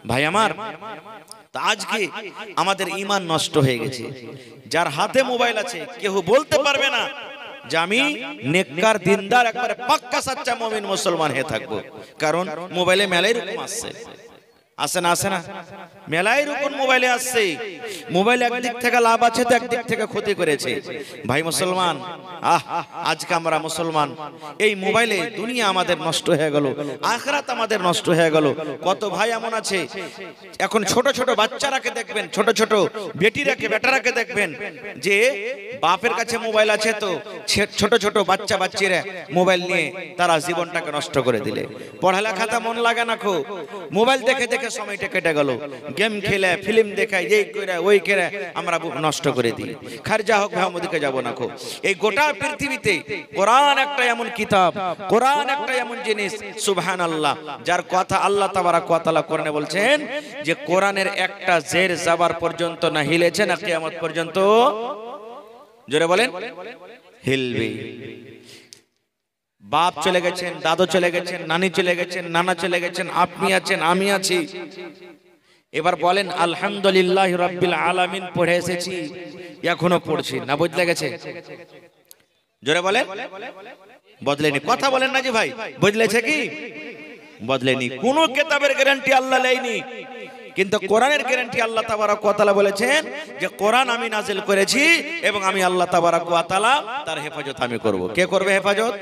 ভাই আমার, তা আজকে আমাদের ঈমান নষ্ট হয়ে গেছে। যার হাতে মোবাইল আছে কেউ বলতে পারবে না যে আমি নেককার দিনদার একবারে পাক্কা সাচ্চা মুমিন মুসলমান হয়ে থাকবো, কারণ মোবাইলে মেলাই রকম আসছে। আসে না, আসে না, মেলাই রকম মোবাইলে আসছে। মোবাইল একদিক থেকে লাভ আছে তো একদিক থেকে ক্ষতি করেছে। ভাই মুসলমান, আজকে আমরা মুসলমান, এই মোবাইলে দুনিয়া আমাদের নষ্ট হয়ে গেল, আখিরাত আমাদের নষ্ট হয়ে গেল। কত ভাই এমন আছে এখন ছোট ছোট বাচ্চারাকে দেখবেন, ছোট ছোট বেটিরাকে বেটারাকে দেখবেন যে বাপের কাছে মোবাইল আছে তো ছোট ছোট বাচ্চা বাচ্চিরা মোবাইল নিয়ে তারা জীবনটাকে নষ্ট করে দিলে। পড়ালেখাতে মন লাগে না, খো মোবাইল দেখে দেখে সময়টা কেটে গেল, গেম খেলে ফিল্ম দেখায়, এই করে ওই করে আমরা নষ্ট করে দিই। খারজা হোক ভাই, ওদিকে যাব না খো। এই গোটা পৃথিবীতে কোরআন একটা এমন কিতাব, কোরআন একটা এমন জিনিস, সুবহানাল্লাহ, যার কথা আল্লাহ তাবারক ওয়া তাআলা কোরআনে বলছেন যে কোরআনের একটা জের যাবার পর্যন্ত না হিলেছে না কিয়ামত পর্যন্ত, জোরে বলেন, হিলবে। বাপ চলে গেছেন, দাদু চলে গেছেন, নানি চলে গেছেন, নানা চলে গেছেন, আপনি আছেন, আমি আছি। এবার বলেন আলহামদুলিল্লাহ রাব্বিল আলামিন পড়ে এসেছি, এখনো পড়ছি না, বদলে গেছে? জোরে বলেন, বদলেনি। কথা বলেন না যে ভাই বদলেছে কি? বদলেনি। কোন কিতাবের গ্যারান্টি আল্লাহ নেয়নি, কিন্তু কোরআনের গ্যারান্টি আল্লাহ তাবারক ওয়া তাআলা বলেছেন যে কোরআন আমি নাজিল করেছি এবং আমি আল্লাহ তাবারক ওয়া তাআলা তার হেফাজত আমি করব। কে করবে হেফাজত?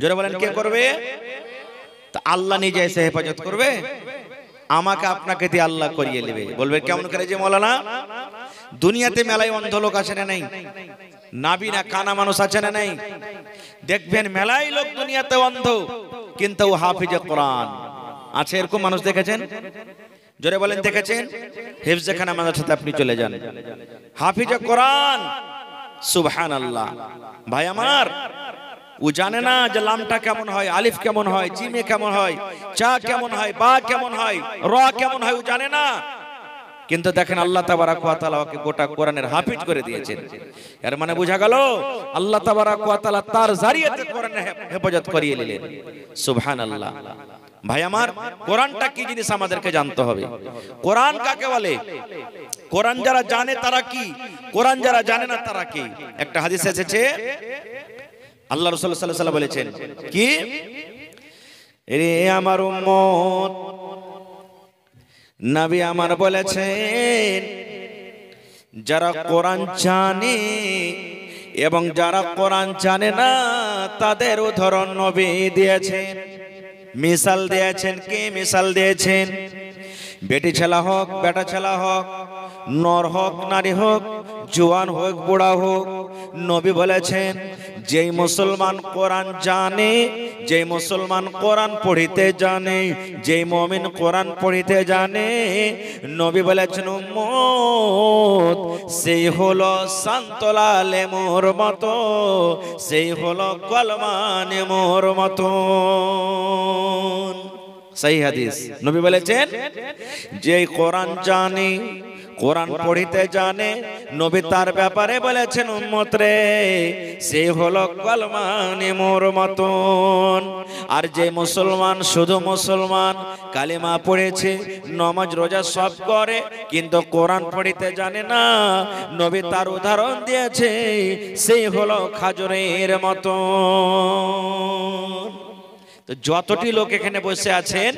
জোরে বলেন, কে করবে? তা আল্লাহ নিজে এসে হেফাজত করবে? আমাকে আপনাকে দিয়ে আল্লাহ করিয়ে নেবে। বলবে কেমন করে যে মৌলানা, দুনিয়াতে মেলায় অন্ধ লোক আছে না নাই? নাবিনা কানা মানুষ আছে না নাই? দেখবেন মেলায় লোক দুনিয়াতে অন্ধ, কিন্তু ও হাফিজে কোরআন আছে। এরকম মানুষ দেখেছেন? জোরে বলেন দেখেছেন? হিফজখানা মাদ্রাসাতে আপনি চলে যান, হাফিজে কোরআন, সুবহানাল্লাহ। ভাই আমার, ও জানে না যে লামটা কেমন হয়, আলিফ কেমন হয়, জিমে কেমন হয়, চা কেমন হয়, বা কেমন হয়, র কেমন হয়, ও জানে না। কিন্তু দেখেন আল্লাহ তাবারক ওয়া তাআলা ওকে গোটা কোরআনের হাফিজ করে দিয়েছেন। এর মানে বোঝা গেল আল্লাহ তাবারক ওয়া তাআলা তার জারিয়াতে কোরআনের হেফাজত করিয়ে নিলেন। সুবহানাল্লাহ। ভাই আমার, কোরআনটা কি জিনিস আমাদেরকে জানতে হবে। কোরআন কাকে বলে? কোরআন যারা জানে তারা কি, কোরআন যারা জানে না তারা কি। একটা হাদিস এসেছে, আল্লাহ রাসূল সাল্লাল্লাহু আলাইহি ওয়াসাল্লাম বলেছেন কি, রে আমার উম্মত, নবী আমার বলেছেন যারা কোরআন জানে এবং যারা কোরআন জানে না তাদের উদাহরণ নবী দিয়েছেন, মিসাল দিয়েছেন। কি মিসাল দিয়েছেন? বেটি ছেলা হোক, বেটা ছেলা হোক, নর হোক, নারী হোক, জওয়ান হোক, বুড়া হোক, নবী বলেছেন যেই মুসলমান কোরআন জানে, যেই মুসলমান কোরআন পড়িতে জানে, যেই মুমিন কোরআন পড়িতে জানে, নবী বলেছেন উম্মত সেই হলো সান্তলা লেমুর মতো, সেই হলো কলমা নেমুর মতো। সহি হাদিস। নবী বলেছেন যে কোরআন জানে, কোরআন পড়িতে জানে, নবী তার ব্যাপারে বলেছেন উম্মত রে সে হলো কলমা নেমুর মতন। আর যে মুসলমান শুধু মুসলমান, কালিমা পড়েছে, নামাজ রোজা সব করে, কিন্তু কোরআন পড়িতে জানে না, নবী তার উদাহরণ দিয়েছে সেই হলো খাজুরের মতন। যতটি লোক এখানে বসে আছেন,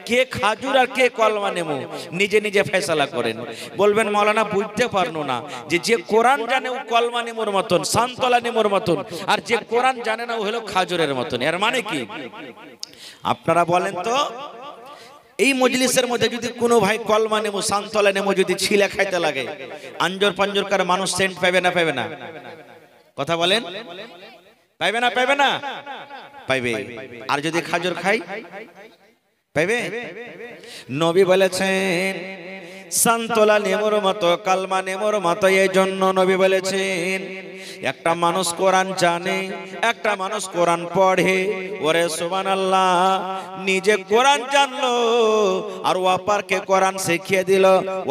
কে খাজুর আর কে কলমা নেমু নিজে নিজে ফয়সালা করেন। বলবেন মাওলানা বুঝতে পারলো না যে যে কোরআন জানে ও কলমা নেমুর মতন, সান্তলা নেমুর মতন, আর যে কোরআন জানে না ও হলো খাজুরের মতন। এর মানে কি? আপনারা বলেন তো, এই মজলিসের মধ্যে যদি কোনো ভাই কলমা নেমু, সান্তলা নেমু যদি ছিলে খাইতে লাগে, আঞ্জর পাঞ্জর কার মানুষ সেন্ট পাবে না পাবে না? কথা বলেন, পাইবে না পাইবে না? পাইবে। আর যদি খাজুর খাই পাইবে? নবী বলেছেন সান্তলা নেমুর মতো, কালমা নেমুর মতো। এই জন্য নবী বলেছেন একটা মানুষ কোরআন জানে, একটা মানুষ কোরআন পড়ে, ওরে সুবহানাল্লাহ, নিজে কোরআন জানলো আর অপরকে কোরআন শিখিয়ে দিল,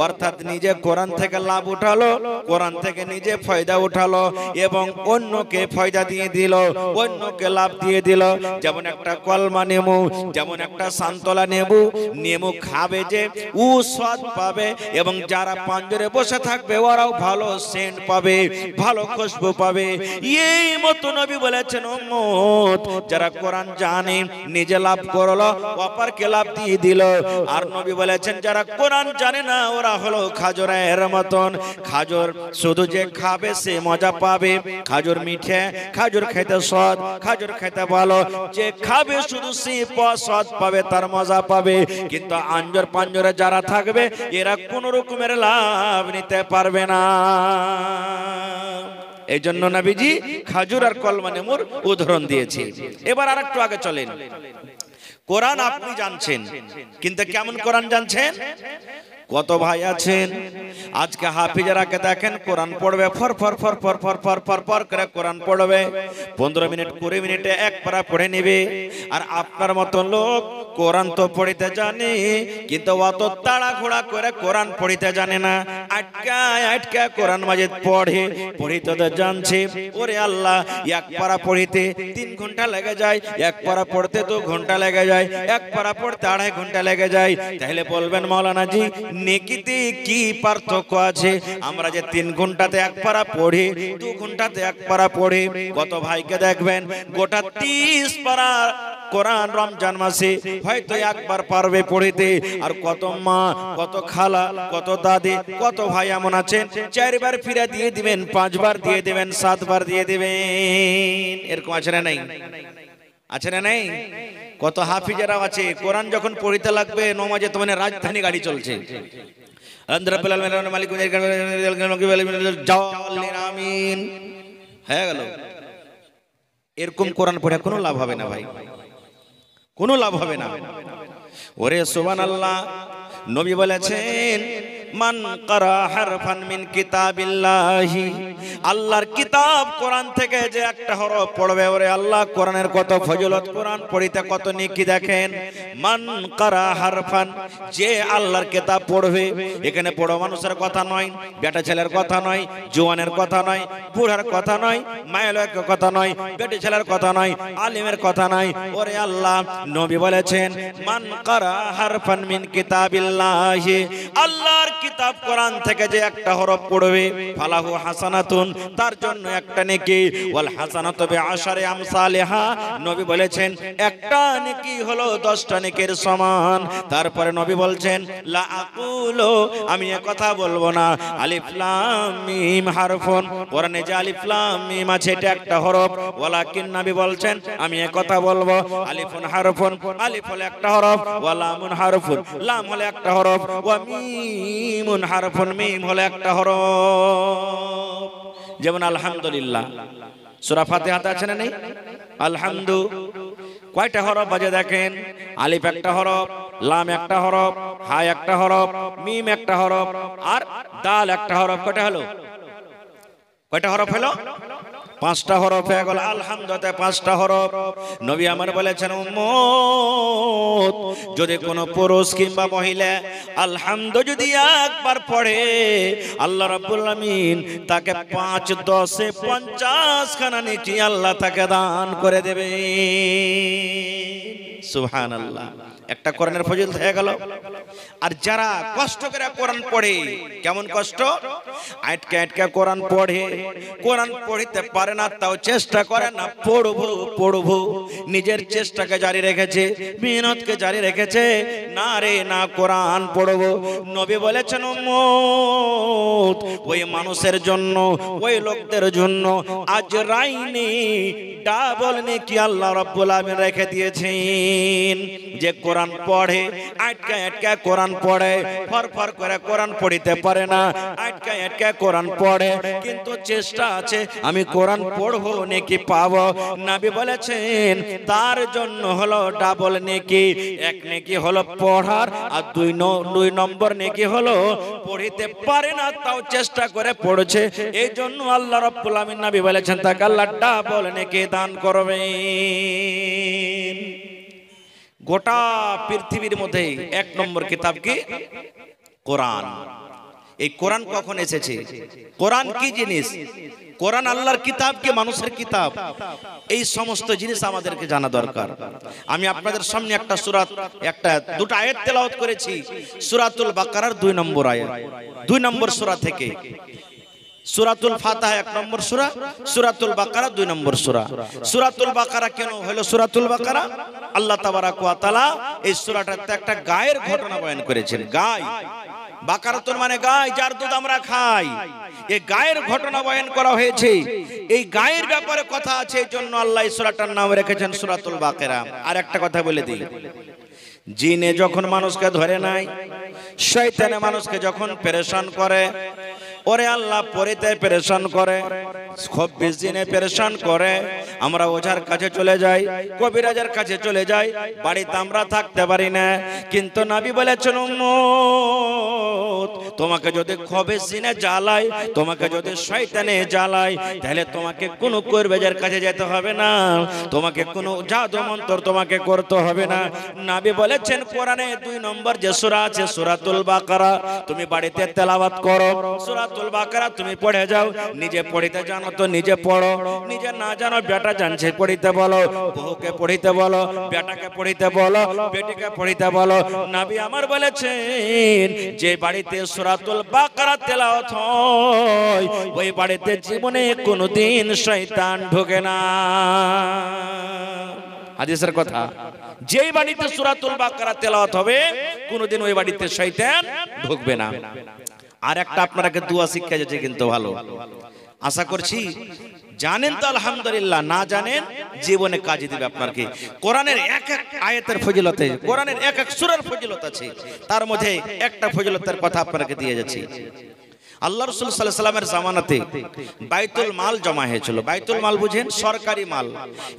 অর্থাৎ নিজে কোরআন থেকে লাভ উঠালো, কোরআন থেকে নিজে ফায়দা উঠালো এবং অন্যকে ফায়দা দিয়ে দিল, অন্যকে লাভ দিয়ে দিল। যেমন একটা কলমা নেমু, যেমন একটা সান্তলা নেবু, নেমু খাবে যে ও স্বাদ পাবে এবং যারা পাঞ্জরে বসে থাকবে ওরাও ভালো সেন্ট পাবে, ভালো খুশবু পাবে। এই মতো নবী বলেছেন উম্মত যারা কোরআন জানে নিজে লাভ করলো, অপরকে লাভ দিয়ে দিল। আর নবী বলেছেন যারা কোরআন জানে না ওরা হলো খাজরের মতন। খাজর শুধু যে খাবে সে মজা পাবে, খাজর মিঠে, খাজর খেতে স্বাদ, খাজর খেতে ভালো, যে খাবে শুধু সে স্বাদ পাবে, তার মজা পাবে। কিন্তু আঞ্জর পাঞ্জরে যারা থাকবে এরা কোন রকমের লাভ নিতে পারবে না। এই জন্য নবীজি খাজুর আর কলমা নেমুর উদাহরণ দিয়েছে। এবার আরেকটু আগে চলেন। কোরআন আপনি জানছেন, কিন্তু কেমন কোরআন জানছেন? কত ভাই আছেন আজকে হাফিজরাকে দেখেন কোরআন পড়বে, for for for for for for for for করে কোরআন পড়বে, 15 মিনিট 20 মিনিটে এক পারা পড়ে নেবে। আর আপনার মতো লোক কোরআন তো পড়িতে জানে কিন্তু অত তাড়াহুড়া করে কোরআন পড়িতে জানে না, আটকায় আটকায় কোরআন মাজিদ পড়ে, পড়িতে তো জানছে। ওরে আল্লাহ, এক পারা পড়িতে 3 ঘন্টা লেগে যায়, এক পারা পড়তে 2 ঘন্টা লেগে যায়, এক পারা পড়তে 2.5 ঘন্টা লেগে যায়। তাহলে বলবেন মাওলানা জি নেকিতে কি পার্থক্য আছে? আমরা যে 3 ঘন্টাতে এক পারা পড়ি, 2 ঘন্টাতে এক পারা পড়ি। কত ভাইকে দেখবেন গোটা 30 পারা কোরআন রমজান মাসে হয়তো একবার পারবে পড়িতে। আর কত মা, কত খালা, কত দাদি, কত ভাই এমন আছেন 4 বার ফিরে দিয়ে দিবেন, 5 বার দিয়ে দিবেন, 7 বার দিয়ে দিবেন। এরকম আছে না নাই? আছে না নাই? কত হাফিজেরাও আছে কোরআন যখন পড়িতে লাগবে নমাজে তো মানে রাজধানী গাড়ি চলছে, আমিন হয়ে গেল। এরকম কোরআন পড়ে কোনো লাভ হবে না ভাই, কোনো লাভ হবে না। ওরে সুবহানাল্লাহ, নবী বলেছেন মান কারা হারফান মিন কিতাবিল্লাহি, আল্লাহর কিতাব কোরআন থেকে যে একটা হরফ পড়বে, ওরে আল্লাহ কোরআনের কত ফজিলত, কোরআন পড়িতে কত নেকি। দেখেন মান কারা হারফান, যে আল্লাহর কিতাব পড়বে, এখানে বড় মানুষের কথা নয়, বেটা ছেলের কথা নয়, জওয়ানের কথা নয়, বুড়ার কথা নয়, মায়ের কথা নয়, বেটা ছেলের কথা নয়, আলিমের কথা নয়। ওরে আল্লাহ, নবী বলেছেন মান কারা হারফান মিন কিতাবিল্লাহি, আল্লাহর কিতাব কোরআন থেকে যে একটা হরফ পড়বে, ফালাহু হাসানাতুন, তার জন্য একটা নেকি, ওয়াল হাসানাতু বিআশারি আমসালিহা, নবী বলেছেন একটা নেকি হলো 10টা নেকির সমান। তারপরে নবী বলছেন লা আকুলু, আমি এ কথা বলবো না, আলিফ লাম মিম হারফুন, কোরআনে যে আলিফ লাম মিম আছে এটা একটা হরফ, ওয়ালাকিন, নবী বলছেন আমি এ কথা বলবো আলিফুন হারফুন, আলিফ হলো একটা হরফ, ওয়া লামুন হারফুন, লাম হলো একটা হরফ, ওয়া মিমুন হারফুন, মিম হলো একটা হরফ। যেমন আলহামদুলিল্লাহ সূরা ফাতিহাতে আছে না নেই? আলহামদু কয়টা হরফ বাজে দেখেন, আলিফ একটা হরফ, লাম একটা হরফ, হা একটা হরফ, মিম একটা হরফ, আর দাল একটা হরফ। কয়টা হলো? কয়টা হরফ হলো? 5টা হরফ হয়ে গেল। আলহামদুতে 5টা হরফ। নবী আমার বলেছেন উম্মত যদি কোনো পুরুষ কিংবা মহিলা আলহামদু যদি একবার পড়ে, আল্লাহ রাব্বুল আমিন তাকে 5 10 50 খানা নেকি আল্লাহ তাকে দান করে দেবে। সুবহানাল্লাহ, একটা কোরআনের ফজিলত হয়ে গেল। আর যারা কষ্ট করে কোরআন পড়ে, কেমন কষ্ট, আটকে আটকে কোরআন পড়ে, কোরআন পড়িতে পারে না তাও চেষ্টা করে না পড়বো পড়বো, নিজের চেষ্টাকে জারি রেখেছে, মেহনতকে জারি রেখেছে, না রে না কোরআন পড়বো। নবী বলেছেন উম্মত ওই মানুষের জন্য, ওই লোকদের জন্য আজরাইনি ডাবল নেকি আল্লাহ রাব্বুল আমিন রেখে দিয়েছেন। যে কোরআন কোরআন পড়ে, আটকা আটকা কোরআন পড়ে, ফরফর করে কোরআন পড়িতে পারে না, আটকা আটকা কোরআন পড়ে, কিন্তু চেষ্টা আছে আমি কোরআন পড়বো নেকি পাবো। নবী বলেছেন তার জন্য হলো ডাবল নেকি, এক নেকি হলো পড়ার, আর দুই নম্বর নেকি হলো পড়িতে পারে না তাও চেষ্টা করে পড়ছে, এই জন্য আল্লাহ রাব্বুল আমিন নবী বলেছেন তাকে আল্লাহ ডাবল নেকি দান করবেন। গোটা পৃথিবীর মধ্যে এক নম্বর কিতাব কি? কোরআন। এই কোরআন কখন এসেছে? কোরআন কি জিনিস? কোরআন আল্লাহর কিতাব কি মানুষের কিতাব? এই সমস্ত জিনিস আমাদেরকে জানা দরকার। আমি আপনাদের সামনে একটা সূরা, দুটো আয়াত তেলাওয়াত করেছি। সূরাতুল বাকারার 2 নম্বর আয়াত, 2 নম্বর সূরা থেকে। সূরাতুল ফাতিহা 1 নম্বর সূরা, সূরাতুল বাকারা 2 নম্বর সূরা। সূরাতুল বাকারা কেন হলো সূরাতুল বাকারা? আল্লাহ তাবারাক ওয়া তাআলা এই সূরাটাতে একটা গায়ের ঘটনা বয়ান করেছেন। গায়, বাকারাতুন মানে গায়, যার দুধ আমরা খাই। এই গায়ের ঘটনা বয়ান করা হয়েছে, এই গায়ের ব্যাপারে কথা আছে, এই জন্য আল্লাহ এই সূরাটার নাম রেখেছেন সূরাতুল বাকারা। আর একটা কথা বলে দিই, জিনে যখন মানুষকে ধরে নাই, শয়তানে মানুষকে যখন পেরেশান করে, ওরে আল্লাহ পরিতে পেরেশান করে, 26 দিনে পেরেশান করে, আমরা ওঝার কাছে চলে যাই, কবিরাজের কাছে চলে যাই, বাড়িতে আমরা থাকতে পারি না। কিন্তু নবী বলেছেন উম্মত তোমাকে যদি 26 দিনে জ্বালায়, তোমাকে যদি শয়তানে জ্বালায়, তাহলে তোমাকে কোনো কবিরাজের কাছে যেতে হবে না, তোমাকে কোনো জাদু মন্ত্র তোমাকে করতে হবে না। নবী বলেছেন কোরআনে 2 নম্বর যে সূরা আছে সূরাতুল বাকারা, তুমি বাড়িতে তেলাওয়াত করো। সূরাতুল বাকারা তুমি পড়ে যাও, নিজে পড়িতে জানো তো নিজে পড়ো, নিজে না জানো বেটা জানছে পড়িতে বলো, বউকে পড়িতে বলো, বেটাকে পড়িতে বলো, বেটিকে পড়িতে বলো। নবী আমার বলেছেন যে বাড়িতে সূরাতুল বাকারা তেলাওয়াত হয়, ওই বাড়িতে জীবনে কোনোদিন শয়তান ঢোকে না। হাদিসের কথা, যেই বাড়িতে সূরাতুল বাকারা তেলাওয়াত হবে কোনোদিন ওই বাড়িতে শয়তান ঢুকবে না। আর একটা আপনাকে দোয়া শিক্ষা যাচ্ছে কিন্তু ভালো, আশা করছি জানেন তো আলহামদুলিল্লাহ, না জানেন জীবনে কাজে দিবে আপনাকে। কোরআনের এক এক আয়াতের ফজিলতে, কোরআনের এক এক সূরার ফজিলত আছে, তার মধ্যে একটা ফজিলতের কথা আপনাকে দিয়ে যাচ্ছি। আল্লাহ রাসূল সাল্লাল্লাহু আলাইহি সাল্লামের জামানাতে বাইতুল মাল জমা হয়েছিল। বাইতুল মাল বুঝেন? সরকারি মাল।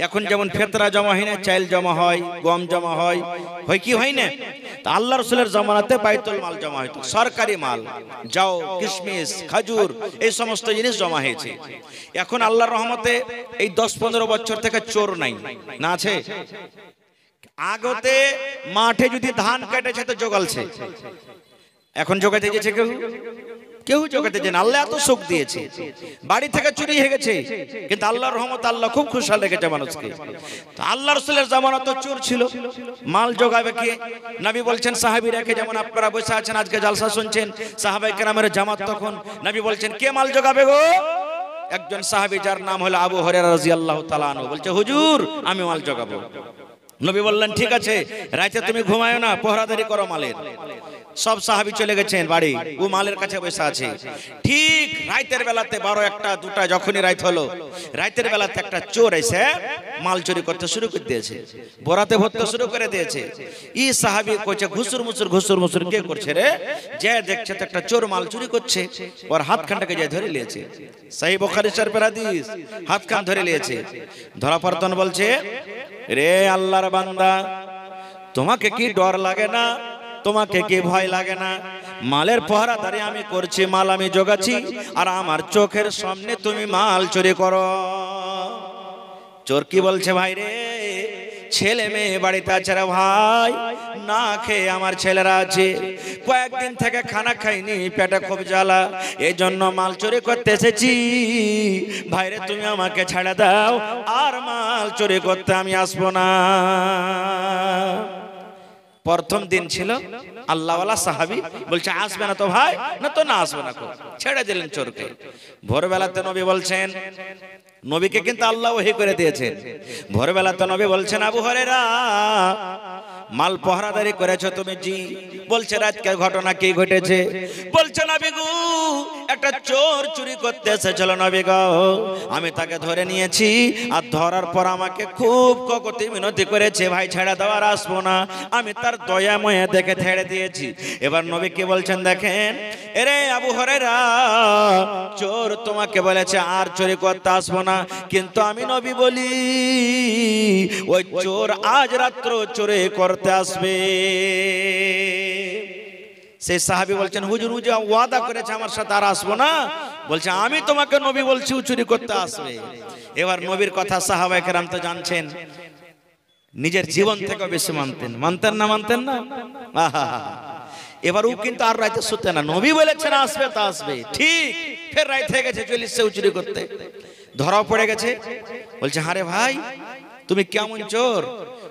এখন যেমন ফেতরা জমা হয় না, চাল জমা হয়, গম জমা হয়, হয় কি হয় না? তা আল্লাহ রাসূলের জামানাতে বাইতুল মাল জমা হতো, সরকারি মাল, যাও, কিশমিশ, খাজুর, এই সমস্ত জিনিস জমা হয়েছে। এখন আল্লাহর রহমতে এই 10-15 বছর থেকে চোর নাই, না আছে? আগতে মাঠে যদি ধান কেটেছে তো জোগালছে, এখন জোগাতে গেছে কেউ? কেউ জোগাতে যায় না। আল্লাহ এত সুখ দিয়েছে, বাড়ি থেকে চুরি হয়ে গেছে, কিন্তু আল্লাহর রহমত আল্লাহ খুব খুশহাল রেখেছে মানুষকে। তো আল্লাহ রাসূলের জামানাতে চোর ছিল, মাল জোগাবে কে? নবী বলছেন সাহাবীরাকে, যেমন আপনারা বসে আছেন আজকে জালসা শুনছেন, সাহাবায়ে কেরামের জামাত, তখন নবী বলছেন কে মাল জোগাবে গো? একজন সাহাবী যার নাম হলো আবু হুরায়রা রাদিয়াল্লাহু তাআলা আনহু বলছে হুজুর আমি মাল জোগাবো। নবী বললেন ঠিক আছে, রাতে তুমি ঘুমায়ো না, পহরাদারি করো মালের। সব সাহাবী চলে গেছেন বাড়ি, ও মালের কাছে বসে আছে। ঠিক রাতের বেলাতে 12-1-2 যখনই রাত হলো, রাতের বেলাতে একটা চোর এসে মাল চুরি করতে শুরু করে দিয়েছে, বরাতে ভরতে শুরু করে দিয়েছে। এই সাহাবী কইছে ঘুসুর মুসুর কে করছে রে? যে দেখছে তো একটা চোর মাল চুরি করছে, ওর হাতখানটাকে যে ধরে নিয়েছে। সহিহ বুখারী শরীফের হাদিস, হাতখান ধরে নিয়েছে। ধরা পড়তন বলছে রে আল্লাহর বান্দা, তোমাকে কি ডর লাগে না? তোমাকে কি ভয় লাগে না? মালের পহরাদারি আমি করছি, মাল আমি জোগাচ্ছি, আর আমার চোখের সামনে তুমি মাল চুরি করো। চোর কি বলছে, ভাই রে ছেলে মেয়ে বাড়িতে আছে রে ভাই, না খেয়ে আমার ছেলেরা আছে, কয়েকদিন থেকে খানা খাইনি, পেটে খুব জ্বালা, এই জন্য মাল চুরি করতে এসেছি, ভাইরে তুমি আমাকে ছেড়ে দাও, আর মাল চুরি করতে আমি আসবো না। প্রথম দিন ছিল, আল্লাহওয়ালা সাহাবী বলছে আসবে না তো ভাই, না তো না আসবে না, ছেড়ে দিলেন চোরকে। ভোরবেলাতে নবী বলছেন, নবীকে কিন্তু আল্লাহ ওহী করে দিয়েছেন, ভোরবেলাতে নবী বলছেন আবু হুরায়রা মাল পহরাদারি করেছো তুমি? জি। বলছে রাতকার ঘটনা কি ঘটেছে? বলছে নবী গো, একটা চোর চুরি করতে এসেছিল নবী গো, আমি তাকে ধরে নিয়েছি, আর ধরার পর আমাকে খুব ককতি মিনতি করেছে, ভাই ছেড়ে দাও আর আসবো না। আমি তার দয়া ময়া দেখে ছেড়ে দিয়েছি। এবার নবী কি বলছেন দেখেন, এরে আবু হুরায়রা, চোর তোমাকে বলেছে আর চুরি করতে আসবো না, কিন্তু আমি নবী বলি ওই চোর আজ রাত্র চুরি করতে আসবে। সেই সাহাবী বলছেন হুজুর ওয়াদা করেছে আমার সাথে আর আসবো না। বলছে আমি তোমাকে নবী বলছি ও চুরি করতে আসবে। এবার নবীর কথা সাহাবায়ে কেরাম তো জানছেন, নিজের জীবন থেকে বেশি মানতেন। মানতেন না? মানতেন না? আহা, এবার ও কিন্তু আর রাতে শুতে না, নবী বলেছেন আসবে তা আসবে। ঠিক ফের রাত হয়ে গেছে, চল্লিশে চুরি করতে ধরাও পড়ে গেছে। বলছে হারে ভাই, তুমি কেমন চোর?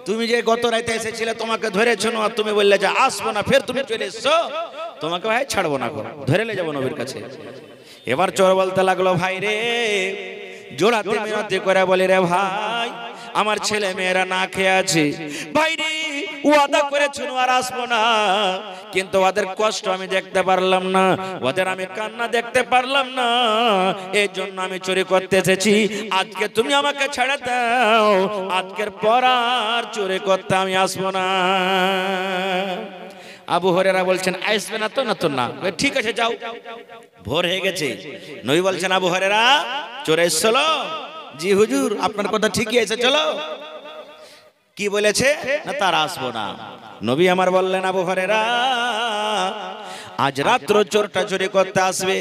তুমি যে গত রাতে এসেছিলে, তোমাকে ধরেছো না, আর তুমি বললে যে আসবো না, ফের তুমি চলে এসছো, তোমাকে ভাই ছাড়বো না, ধরে নিয়ে যাবো নবীর কাছে। এবার চোর বলতে লাগলো ভাই রে, জোড়াতে মিনতি করে বলি রে ভাই, আমার ছেলে মেয়েরা না খেয়ে আছে, ভাই রে ওয়াদা করেছিল আর আসবো না, কিন্তু ওদের কষ্ট আমি দেখতে পারলাম না, ওদের আমি কান্না দেখতে পারলাম না, এই জন্য আমি চুরি করতে এসেছি। আজকে তুমি আমাকে ছেড়ে দাও, আজকের পর আর চুরি করতে আমি আসবো না। আবু হুরায়রা বলছেন আসবে না তো? না তো না। ঠিক আছে যাও। ভোর হয়ে গেছে, নবী বলছেন আবু হুরায়রা চোর এসেছিল? জি হুজুর, আপনার কথা ঠিকই আছে, চলো। কি বলেছে? না তার আসবো না। নবী আমার বললেন আবু হুরায়রা আজ রাত্র চোরটা চুরি করতে আসবে।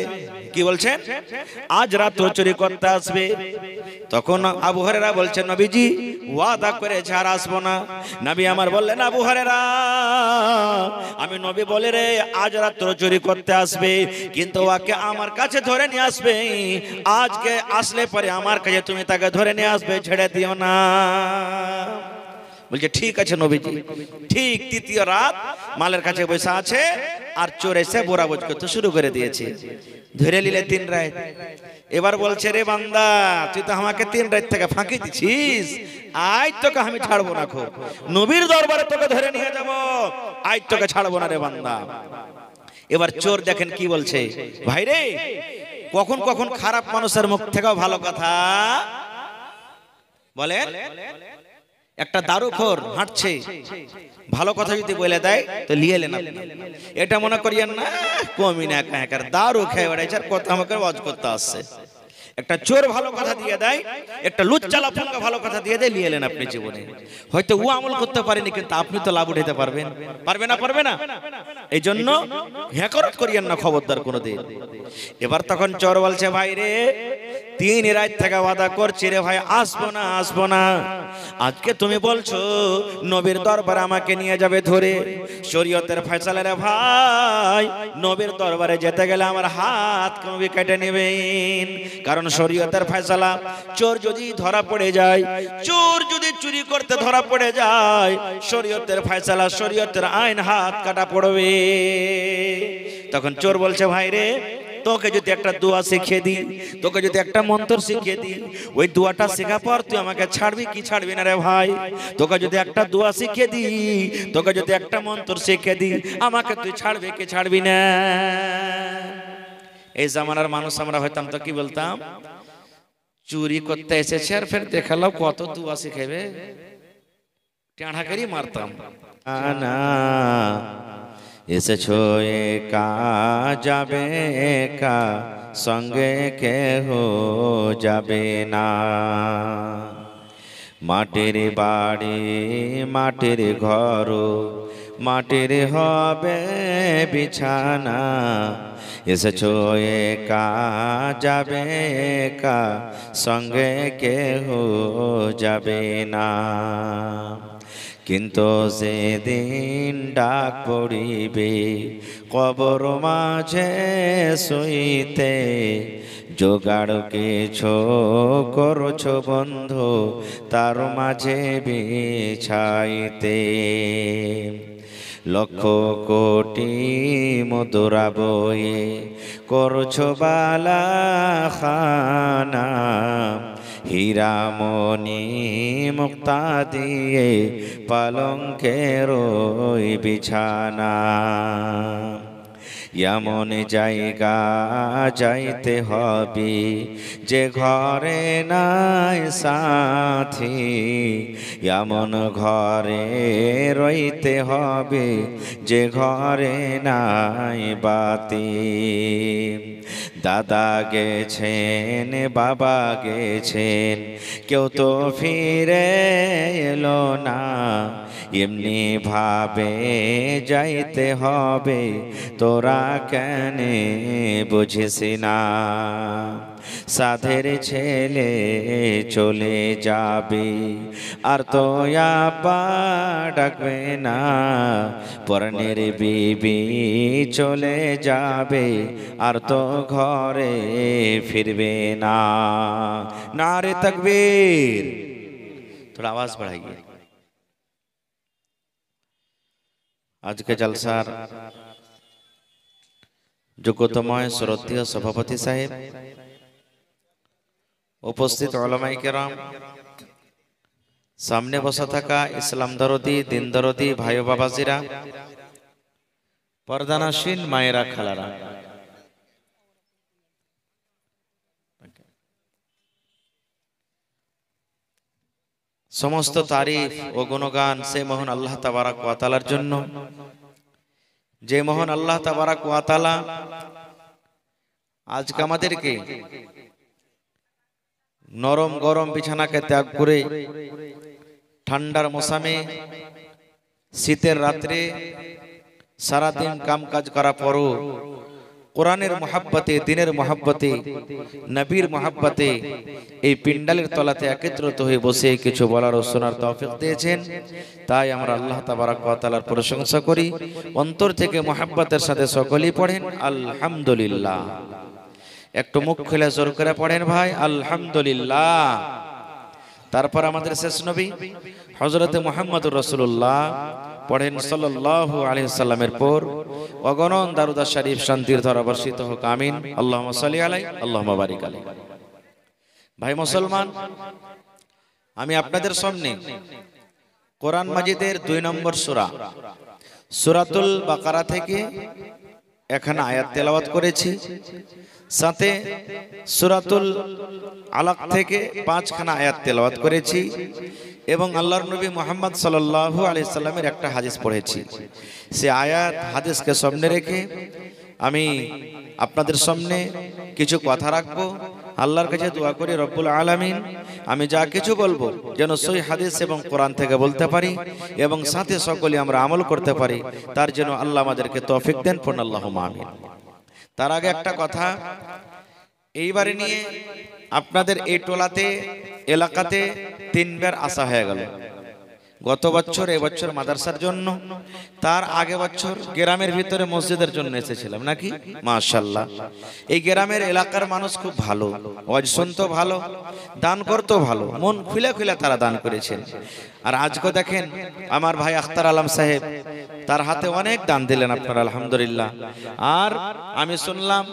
কি বলছেন? আজ রাত্র চুরি করতে আসবে। তখন আবু হুরায়রা বলছেন নবীজি ওয়াদা করেছে আর আসবো না। নবী আমার বললেন আবু হুরায়রা আমি নবী বলে রে আজ রাত্র চুরি করতে আসবে, কিন্তু ওকে আমার কাছে ধরে নিয়ে আসবে। আজকে আসলে পরে আমার কাছে তুমি তাকে ধরে নিয়ে আসবে, ছেড়ে দিও না। বলছে ঠিক আছে নবীজি। ঠিক তৃতীয় রাত মালের কাছে বসে আছে, আর চোর এসে বোরাবোজ করতে শুরু করে দিয়েছে। ধরে নিলে 3 রাত। এবার বলছে রে বান্দা, তুই তো আমাকে 3 রাত থেকে ফাঁকি দিছিস, আজ তোকে আমি ছাড়বো না, খুব নবীর দরবারে তোকে ধরে নিয়ে যাব, আজ তোকে ছাড়বো না রে বান্দা। এবার চোর দেখেন কি বলছে, ভাই রে কখন কখন খারাপ মানুষের মুখ থেকেও ভালো কথা বলেন। একটা দারুখোর হাঁটছে, ভালো কথা যদি বলে দেয় তো লিয়ে এলেন আপনি, এটা মনে করিয়েন না কমি না, একা দারু খেয়ে বেড়াইছে আর কথা আমাকে ওয়াজ করতে আসছে। একটা চোর ভালো কথা দিয়ে দেয়, একটা লুচ্চা লাফাঙ্গা ভালো কথা দিয়ে দেয়, লিয়ে এলেন আপনি জীবনে। হয়তো ও আমল করতে পারেনি, কিন্তু আপনি তো লাভ উঠাতে পারবেন। পারবে না? পারবে না? এই জন্য হ্যাকরত করিয়েন না খবরদার কোনোদিন। এবার তখন চোর বলছে ভাই রে 3 রাত থেকে ওয়াদা করছি রে ভাই, আসবো না আসবো না। আজকে তুমি বলছো নবীর দরবারে আমাকে নিয়ে যাবে ধরে, শরীয়তের ফয়সালা রে ভাই, নবীর দরবারে যেতে গেলে আমার হাত নবী কেটে নেবেন, কারণ শরীয়তের ফয়সালা চোর যদি ধরা পড়ে যায়, চোর যদি চুরি করতে ধরা পড়ে যায়, শরীয়তের ফয়সালা শরীয়তের আইন হাত কাটা পড়বে। তখন চোর বলছে ভাই রে তোকে যদি একটা দোয়া শিখিয়ে দিই, তোকে যদি একটা মন্ত্র শিখিয়ে দিই, ওই দোয়াটা শেখা পর তুই আমাকে ছাড়বি কি ছাড়বি না রে ভাই? তোকে যদি একটা দোয়া শিখিয়ে দিই, তোকে যদি একটা মন্ত্র শিখিয়ে দিই, আমাকে তুই ছাড়বি কি ছাড়বি না? এই জামানার মানুষ আমরা হইতাম তো কি বলতাম, চুরি করতে এসেছে আর ফের দেখালো কত দোয়া শিখাবে, টেঁড়া করে মারতাম। না এসেছো একা যাবে একা, সঙ্গে কেহ যাবে না। মাটির বাড়ি মাটির ঘর, মাটির হবে বিছানা। এসেছো একা যাবে একা, সঙ্গে কেহ যাবে না। কিন্তু সেদিন ডাক পড়িবে কবর মাঝে শুইতে, জোগাড় কিছু করছো বন্ধু তার মাঝে বিছাইতে। লক্ষ কোটি মুদ্রা বয়ে করছো বালা খানা, হীরামণি মুক্তা দিয়ে পালঙ্কের ওই বিছানা। এমন জায়গা যাইতে হবে যে ঘরে নাই সাথী, এমন ঘরে রইতে হবে যে ঘরে নাই বাতি। দাদা গেছেন, বাবা গেছেন, কেউ তো ফিরে এলো না, এমনি ভাবে যাইতে হবে, তোরা কেন বুঝিস না? সাধের ছেলে চলে যাবে আর তো আপা ডাকবে না, পরনের বিবি চলে যাবে আর তো ঘরে ফিরবে না। নারে তাকবীর, थोड़ा आवाज बढ़ाइए। आज के जलसार যোগ্যতময় শ্রদ্ধেয় সভাপতি সাহেব, উপস্থিত ওলামায়ে কেরাম, সামনে বসা থাকা ইসলাম দরদি, দিন দরদি ভাই ও বাবাজিরা, পর্দানাসীন মায়েরা, খালারা, সমস্ত তারিফ ও গুণগান সে মহান আল্লাহ তাবারাক ওয়া তাআলার জন্য, যে মহান আল্লাহ তাবারাক ওয়া তাআলা আজকে আমাদেরকে নরম গরম বিছানাকে ত্যাগ করে ঠান্ডার মৌসুমে শীতের রাত্রে সারাদিন কাম কাজ করা পরও কোরআনের মহাব্বতে, দিনের মহাব্বতে, নবীর মহাব্বতে এই পিন্ডালের তলাতে একত্রিত হয়ে বসে কিছু বলার ও শোনার তৌফিক দিয়েছেন। তাই আমরা আল্লাহ তাবারাক ওয়া তাআলার প্রশংসা করি, অন্তর থেকে মহাব্বতের সাথে সকলেই পড়েন আলহামদুলিল্লাহ। একটু মুখ খুলে জোর করে পড়েন ভাই আলহামদুলিল্লাহ। তারপর আমাদের শেষ নবী হযরতে মুহাম্মদুর রাসূলুল্লাহ পড়েন সাল্লাল্লাহু আলাইহি ওয়াসাল্লামের পর অগণন দারুদ শরীফ শান্তির ধারা বর্ষিত হোক, আমিন। আল্লাহুম্মা সাল্লি আলাইহি আল্লাহুম্মা বারিক আলাইহি। ভাই মুসলমান, আমি আপনাদের সামনে কোরআন মাজিদের 2 নম্বর সূরা সূরাতুল বাকারা থেকে এখানে আয়াত তেলাওয়াত করেছি, সাথে সূরাতুল আলাক থেকে 5খানা আয়াত তেলাওয়াত করেছি এবং আল্লাহর নবী মুহাম্মদ সাল্লাল্লাহু আলাইহি সাল্লামের একটা হাদিস পড়েছি। সে আয়াত হাদিসকে সামনে রেখে আমি আপনাদের সামনে কিছু কথা রাখবো। আল্লাহর কাছে দোয়া করি রব্বুল আলামিন আমি যা কিছু বলবো যেন সহিহ হাদিস এবং কোরআন থেকে বলতে পারি এবং সাথে সকলে আমরা আমল করতে পারি, তার জন্য আল্লাহ আমাদেরকে তৌফিক দেন, পড়ুন আল্লাহুম্মা আমিন। তার আগে একটা কথা, এইবারে নিয়ে আপনাদের এই টোলাতে এলাকাতে 3 বার আসা হয়ে গেল। গত বছর, এবছর মাদ্রাসার জন্য, তার আগে বছর গ্রামের ভিতরে মসজিদের জন্য এসেছিলাম নাকি? মাশাআল্লাহ। এই গ্রামের এলাকার মানুষ খুব ভালো, ওয়াজ শুনতো ভালো, দান করতো ভালো, মন খুলে খুলে তারা দান করেছেন। আর আজকে দেখেন আমার ভাই আখতার আলম সাহেব, তার হাতে অনেক দান দিলেন আপনারা, আলহামদুলিল্লাহ। আর আমি শুনলাম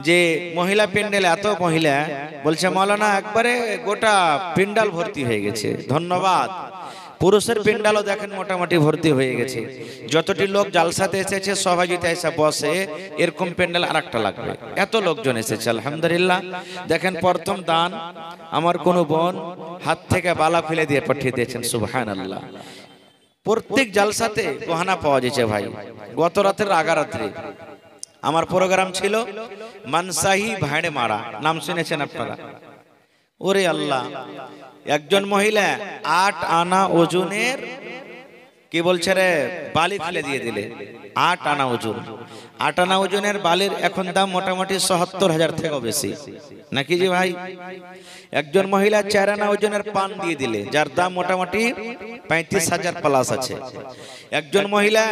যে মহিলা প্যান্ডেলে এত মহিলা বলছে মাওলানা একবারে গোটা প্যান্ডেল ভর্তি হয়ে গেছে। ধন্যবাদ। পুরুষের প্যান্ডেলও দেখেন মোটামুটি ভর্তি হয়ে গেছে। যতটি লোক জালসাতে এসেছে সবাই যদি এসে বসে, এরকম প্যান্ডেল আরেকটা লাগবে, এত লোকজন এসেছে আলহামদুলিল্লাহ। দেখেন প্রথম দান আমার কোন বোন হাত থেকে বালা খুলে দিয়ে পাঠিয়ে দিয়েছেন, সুবহানাল্লাহ। প্রত্যেক জালসাতে গহনা পাওয়া যাচ্ছে ভাই। গত রাতের আগারাত্রে আমার প্রোগ্রাম ছিল মানসাহি ভাড়ে মারা, নাম শুনেছেন আপনারা? ওরে আল্লাহ, একজন মহিলা 8 আনা ওজনের কি বলছে রে বালি ফেলে দিয়ে দিলে। 8 আনা ওজন, 8 আনা ওজনের বালির এখন দাম মোটামুটি ৭০,০০০ থেকেও বেশি নাকি জি ভাই? একজন মহিলা 4 আনা ওজনের পান দিয়ে দিলে, যার দাম মোটামুটি ৩৫,০০০ প্লাস আছে। একজন মহিলা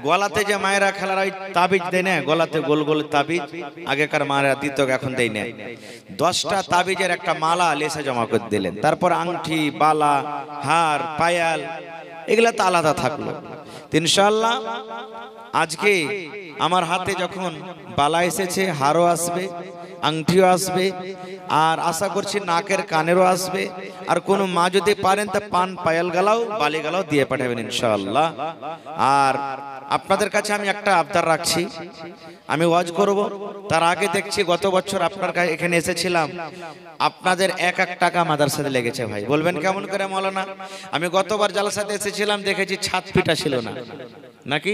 গলাতে যে মায়েরা খেলার ওই তাবিজ দেয় না, গলাতে গোল গোল তাবিজ, আগেকার মায়েরা দিত, এখন দেয় না। 10টা তাবিজের একটা মালা লেসে জমা করে দিলেন। তারপর আংটি, বালা, হার, পায়াল, এগুলা তো আলাদা থাকলো। ইনশাআল্লাহ আজকে আমার হাতে যখন বালা এসেছে, হারও আসবে, আংটিও আসবে, আর আশা করছি নাকের কানেরও আসবে। আর কোনো মা যদি পারেন তা পান পায়াল গালাও বালি গালাও দিয়ে পাঠাবেন ইনশাআল্লাহ। আর আপনাদের কাছে আমি একটা আবদার রাখছি, আমি ওয়াজ করব, তার আগে দেখছি গত বছর আপনার কাছে এখানে এসেছিলাম, আপনাদের 1 টাকা মাদ্রাসাতে লেগেছে ভাই। বলবেন কেমন করে মৌলানা? আমি গতবার জালসাতে এসেছিলাম, দেখেছি ছাদ পিটা ছিল না, নাকি?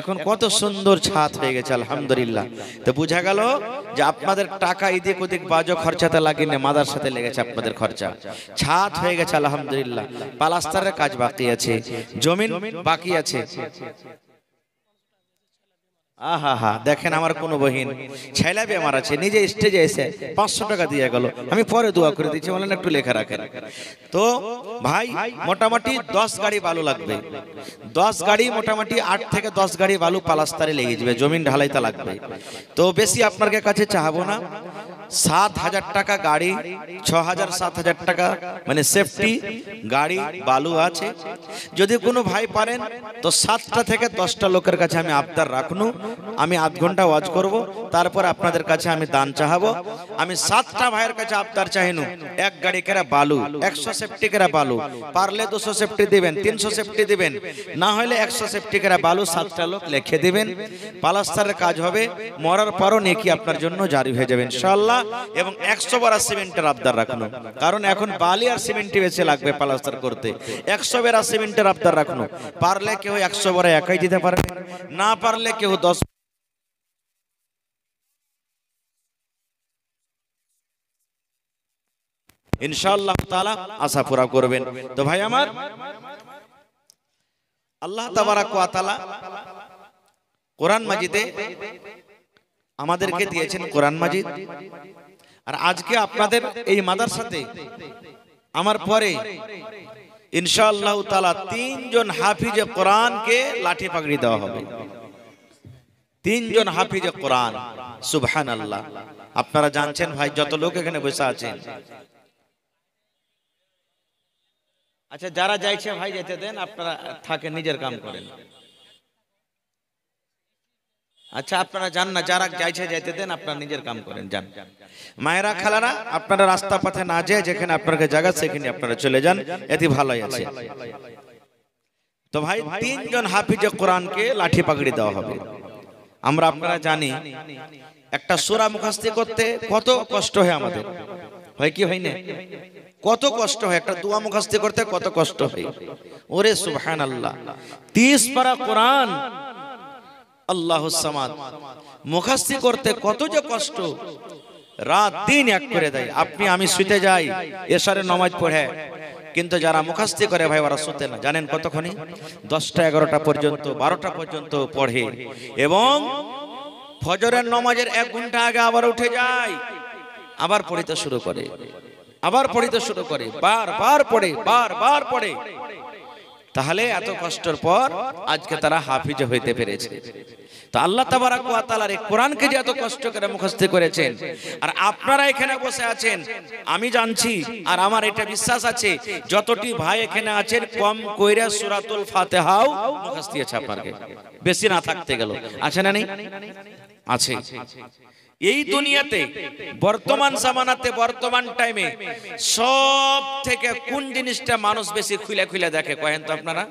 এখন কত সুন্দর ছাদ হয়ে গেছে আলহামদুলিল্লাহ। তো বোঝা গেল যে আপনাদের টাকা এদিক ওদিক বাজো খরচাতে লাগিয়ে মাদ্রাসাতে লেগেছে আপনাদের খরচা। ছাদ হয়ে গেছে আলহামদুলিল্লাহ, প্লাস্টারের কাজ বাকি আছে, জমিন বাকি আছে। আহা, দেখেন আমার কোন বহিন ছেলেবে আমার আছে, নিজে স্টেজে এসে 500 টাকা দিয়ে গেল, আমি পরে দোয়া করে দিচ্ছি, বলেন একটু লেখা রাখেন। তো ভাই মোটামুটি 10 গাড়ি বালু লাগবে, 10 গাড়ি, মোটামুটি 8 থেকে 10 গাড়ি বালু প্লাস্টারে লেগে যাবে, জমিন ঢালাইতে লাগবে। তো বেশি আপনার কাছে চাহাবো না, 7,000 টাকা গাড়ি, 6,000-7,000 টাকা মানে সেফটি গাড়ি বালু আছে। যদি কোনো ভাই পারেন তো 7টা থেকে 10টা লোকের কাছে আমি আবদার রাখনু, আমি আধ ঘন্টা ওয়াজ করব, তারপর আপনাদের কাছে আমি দান চাহাবো। আমি 7টা ভাইয়ের কাছে আবদার চাহিনু, 1 গাড়ি কেরা বালু, 100 সেফটি কেরা বালু, পারলে 200 সেফটি দিবেন, 300 সেফটি দিবেন, না হলে 100 সেফটি কেরা বালু 7টা লোক লিখে দিবেন। প্লাস্টারের কাজ হবে, মরার পরও নেকি আপনার জন্য জারি হয়ে যাবে ইনশাআল্লাহ। এবং 100 বড়া সিমেন্টের আবদার রাখুন, কারণ এখন বালি আর সিমেন্টই বেশি লাগবে প্লাস্টার করতে। 100 বড়া সিমেন্টের আবদার রাখুন, পারলে কেউ 100 বড়া একাই দিতে পারবে, না পারলে কেউ 10। ইনশাআল্লাহ তাআলা আশা পুরা করবেন। তো ভাই আমার, আল্লাহ তাবারাক ওয়া তাআলা কোরআন মাজিদে আমাদেরকে দিয়েছেন কোরআন মাজিদ। আর আজকে আপনাদের এই মাদ্রাসাতে আমার পরে ইনশাআল্লাহ তাআলা 3 জন হাফিজে কোরআনকে লাঠি পাগড়ি দেওয়া হবে। 3 জন হাফিজে কোরআন, সুবহানাল্লাহ। আপনারা জানছেন ভাই, যত লোক এখানে বসে আছেন, আচ্ছা যারা যাইছে ভাই যেতে দেন, আপনারা থাকেন নিজের কাম করেন। আচ্ছা আপনারা যান না, যারা যাইছে যাইতে দেন, আপনারা নিজের কাম করেন, যান। মায়েরা খালারা, আপনারা রাস্তা পথে না যায়, যেখানে আপনাদের জায়গা সেখানে আপনারা চলে যান, এতে ভালোই আছে। তো ভাই 3 জন হাফিজে কোরআনকে লাঠি পাগড়ি দেওয়া হবে। আমরা আপনারা জানি একটা সূরা মুখস্থ করতে কত কষ্ট হয় আমাদের, হয় কি হয় না? কত কষ্ট হয় একটা দোয়া মুখস্থ করতে, কত কষ্ট হয়। ওরে সুবহানাল্লাহ, 30 পারা কোরআন আল্লাহুস সামাদ মুখস্থ করতে কত যে কষ্ট, রাত দিন এক করে দেয়। আপনি আমি শুতে যাই এশারের নামাজ পড়ে, কিন্তু যারা মুখস্থ করে ভাই ওরা শুতে না, জানেন কতক্ষণই? 10টা 11টা পর্যন্ত, 12টা পর্যন্ত পড়ে, এবং ফজরের নামাজের 1 ঘন্টা আগে আবার উঠে যায়, আবার পড়িতে শুরু করে, আবার পড়িতে শুরু করে, বারবার পড়ে, বারবার পড়ে। তাহলে এত কষ্টের পর আজকে তারা হাফিজ হইতে পেরেছে। তো আল্লাহ তাবারাক ওয়া তাআলার এই কোরআনকে যে এত কষ্ট করে মুখস্থ করেছেন, আর আপনারা এখানে বসে আছেন, আমি জানছি আর আমার এটা বিশ্বাস আছে, যতটি ভাই এখানে আছেন কম কইরা সূরাতুল ফাতিহাও মুখস্থ আছে আপনাদের, বেশি না থাকতে গেল, আছে না নেই? আছে। এই দুনিয়াতে বর্তমান জামানাতে, বর্তমান টাইমে সব থেকে কোন জিনিসটা মানুষ বেশি খুলে খুলে দেখে কহেন তো আপনারা?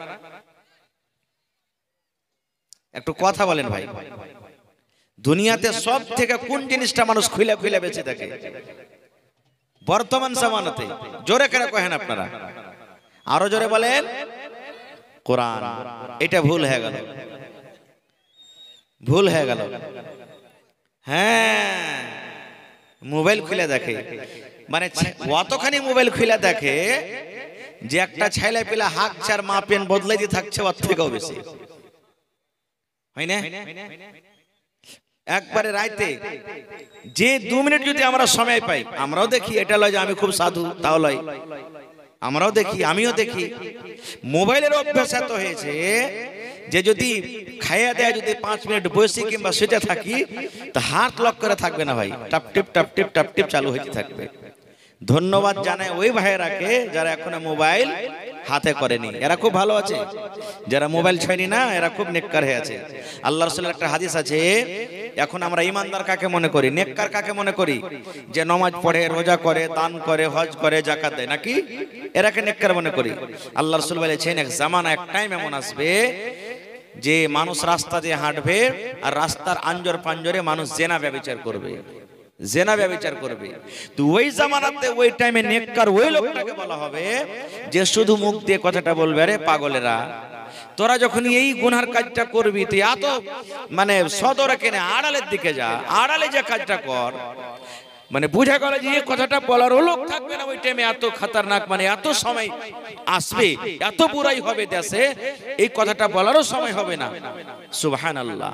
একটু কথা বলেন ভাই, দুনিয়াতে সব থেকে কোন জিনিসটা মানুষ খুলে খুলে বেশি দেখে বর্তমান জামানাতে? জোরে করে কহেন আপনারা, আরো জোরে বলেন। কোরআন। এটা ভুল হয়ে গেল, ভুল হয়ে গেল। হ্যাঁ, মোবাইল খুলে দেখে, মানে অতখানি মোবাইল খুলে দেখে যে একটা ছেলে পেলে হাত চার মা পেন বদলাই দিয়ে থাকছে, ওর থেকেও বেশি হয় না? একবারে রাইতে যে 2 মিনিট যদি আমরা সময় পাই, আমরাও দেখি, এটা লয় যে আমি খুব সাধু তাও লয়, আমরাও দেখি, আমিও দেখি। মোবাইলের অভ্যাস এত হয়েছে যে যদি খাইয়া দেয়, যদি 5 মিনিট বসি কিংবা শুতে থাকি, তো হাত লক করে থাকবে না ভাই, টাপ টিপ টাপ টিপ টাপ টিপ চালু হইতে থাকবে। ধন্যবাদ জানাই ওই ভাইয়েরাকে যারা এখনো মোবাইল হাতে করেনি, এরা খুব ভালো আছে। যারা মোবাইল ছয়নি না, এরা খুব নেককার হয়ে আছে। আল্লাহ রাসূলের একটা হাদিস আছে, এখন আমরা ইমানদার কাকে মনে করি, নেককার কাকে মনে করি? যে নামাজ পড়ে, রোজা করে, দান করে, হজ করে, যাকাত দেয়, নাকি? এরাকে নেককার মনে করি। আল্লাহ রাসূল বলেছেন এক জামানা, এক টাইম এমন আসবে যে মানুষ রাস্তা দিয়ে হাঁটবে আর রাস্তার আঞ্জর পাঞ্জরে মানুষ জেনা ব্যভিচার করবে, জেনা ব্যভিচার করবে। তো ওই জামানাতে ওই টাইমে নেককার ওই লোকটাকে বলা হবে যে শুধু মুখ দিয়ে কথাটা বলবে, আরে পাগলেরা তোরা যখন এই গুনার কাজটা করবি তুই এত মানে সদরে কেনে আড়ালের দিকে যা, আড়ালে যে কাজটা কর। মানে বুঝা গেল যে এই কথাটা বলার লোক থাকবে না ওই টাইমে, এত খতরনাক, মানে এত সময় আসবে, এত বুরাই হবে দেশে, এই কথাটা বলারও সময় হবে না। সুবহানাল্লাহ।